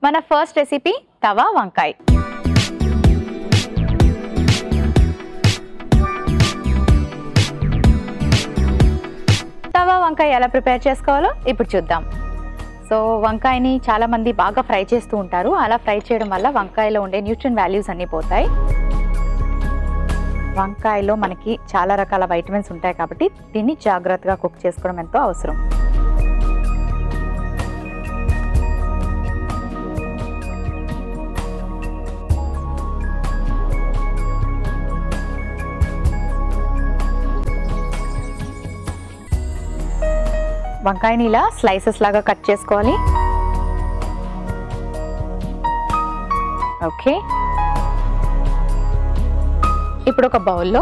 మన first recipe తవా వంకాయ. తవా వంకాయ ఎలా ప్రిపేర్ చేసుకోవాలో ఇప్పుడు చూద్దాం. సో వంకాయని చాలా మంది బాగా ఫ్రై చేస్తూ ఉంటారు. అలా ఫ్రై చేయడం వల్ల వంకాయలో ఉండే న్యూట్రిషన్ వాల్యూస్ అన్నీ పోతాయి. వంకాయలో మనకి చాలా రకాల వైటమిన్స్ ఉంటాయి కాబట్టి దీన్ని జాగ్రత్తగా కుక్ చేసుకోవడం ఎంతో అవసరం. వంకాయని ఇలా స్లైసెస్ లాగా కట్ చేసుకోవాలి. ఓకే, ఇప్పుడు ఒక బౌల్లో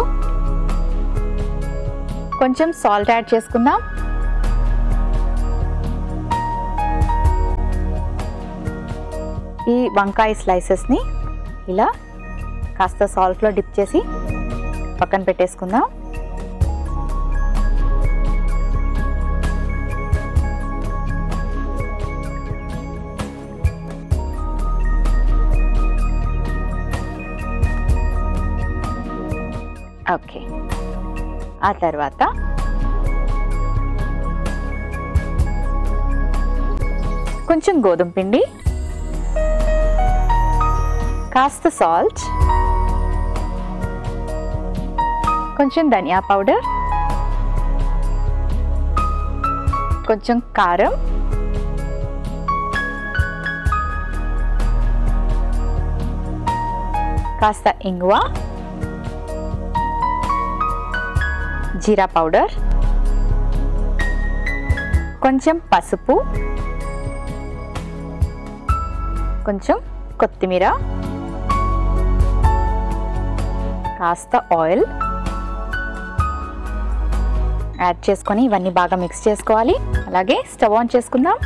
కొంచెం సాల్ట్ యాడ్ చేసుకుందాం. ఈ వంకాయ స్లైసెస్ని ఇలా కాస్త సాల్ట్లో డిప్ చేసి పక్కన పెట్టేసుకుందాం. ఓకే, ఆ తర్వాత కొంచెం గోధుమ పిండి, కాస్త సాల్ట్, కొంచెం ధనియా పౌడర్, కొంచెం కారం, కాస్త ఇంగువ, జీరా పౌడర్, కొంచెం పసుపు, కొంచెం కొత్తిమీర, కాస్త ఆయిల్ యాడ్ చేసుకొని ఇవన్నీ బాగా మిక్స్ చేసుకోవాలి. అలాగే స్టవ్ ఆన్ చేసుకుందాం.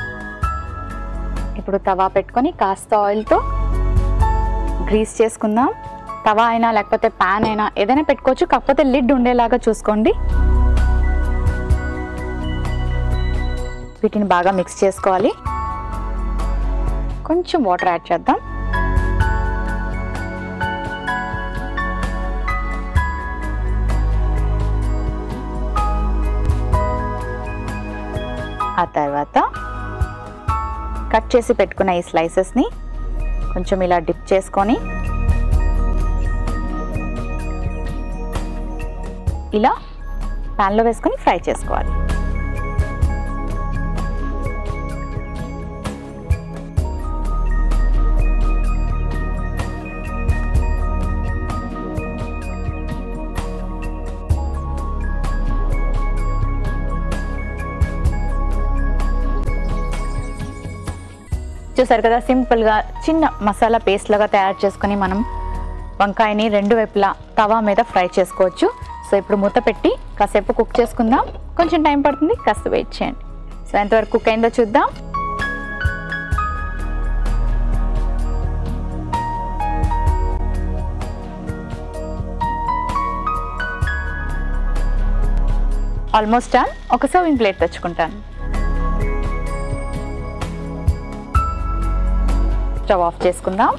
ఇప్పుడు తవా పెట్టుకొని కాస్త ఆయిల్తో గ్రీస్ చేసుకుందాం. తవా అయినా లేకపోతే ప్యాన్ అయినా ఏదైనా పెట్టుకోవచ్చు, కాకపోతే లిడ్ ఉండేలాగా చూసుకోండి. వీటిని బాగా మిక్స్ చేసుకోవాలి. కొంచెం వాటర్ యాడ్ చేద్దాం. ఆ తర్వాత కట్ చేసి పెట్టుకున్న ఈ స్లైసెస్ని కొంచెం ఇలా డిప్ చేసుకొని ఇలా ప్యాన్లో వేసుకొని ఫ్రై చేసుకోవాలి. చూసారు కదా, సింపుల్గా చిన్న మసాలా పేస్ట్ లాగా తయారు చేసుకొని మనం వంకాయని రెండు వైపులా తవా మీద ఫ్రై చేసుకోవచ్చు. సో ఇప్పుడు మూత పెట్టి కాసేపు కుక్ చేసుకుందాం. కొంచెం టైం పడుతుంది, కాస్త వెయిట్ చేయండి. సో ఎంతవరకు కుక్ అయిందో చూద్దాం. Almost done. ఒక సర్వింగ్ ప్లేట్ తెచ్చుకుంటాను. స్టవ్ ఆఫ్ చేసుకుందాం.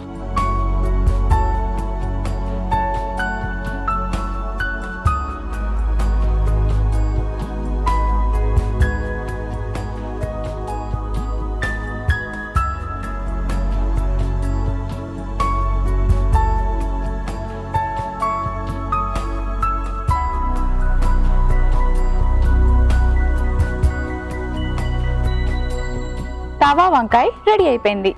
తవా వంకాయ రెడీ అయిపోయింది.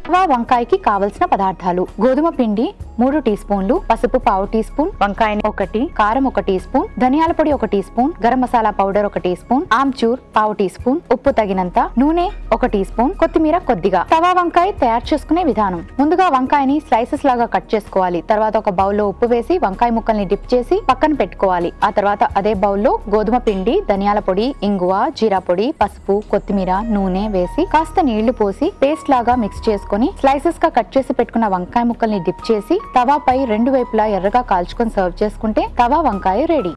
తవా వంకాయకి కావలసిన పదార్థాలు: గోధుమ పిండి 3 టీ స్పూన్లు, పసుపు ½ టీ స్పూన్, వంకాయ 1, కారం 1 టీ స్పూన్, ధనియాల పొడి 1 teaspoon, garam masala powder 1 teaspoon, amchur ½ teaspoon, ఉప్పు తగినంత, నూనె 1 టీ స్పూన్, కొత్తిమీర కొద్దిగా. తవా వంకాయ తయారు చేసుకునే విధానం: ముందుగా వంకాయని స్లైసెస్ లాగా కట్ చేసుకోవాలి. తర్వాత ఒక బౌల్లో ఉప్పు వేసి వంకాయ ముక్కల్ని డిప్ చేసి పక్కన పెట్టుకోవాలి. ఆ తర్వాత అదే బౌల్లో గోధుమ పిండి, ధనియాల పొడి, ఇంగువ, జీరా పొడి, పసుపు, కొత్తిమీర, నూనె వేసి కాస్త నీళ్లు పోసి పేస్ట్ లాగా మిక్స్ చేసుకొని స్లైసెస్ గా కట్ చేసి పెట్టుకున్న వంకాయ ముక్కల్ని డిప్ చేసి తవాపై రెండు వైపులా ఎర్రగా కాల్చుకొని సర్వ్ చేసుకుంటే తవా వంకాయ రెడీ.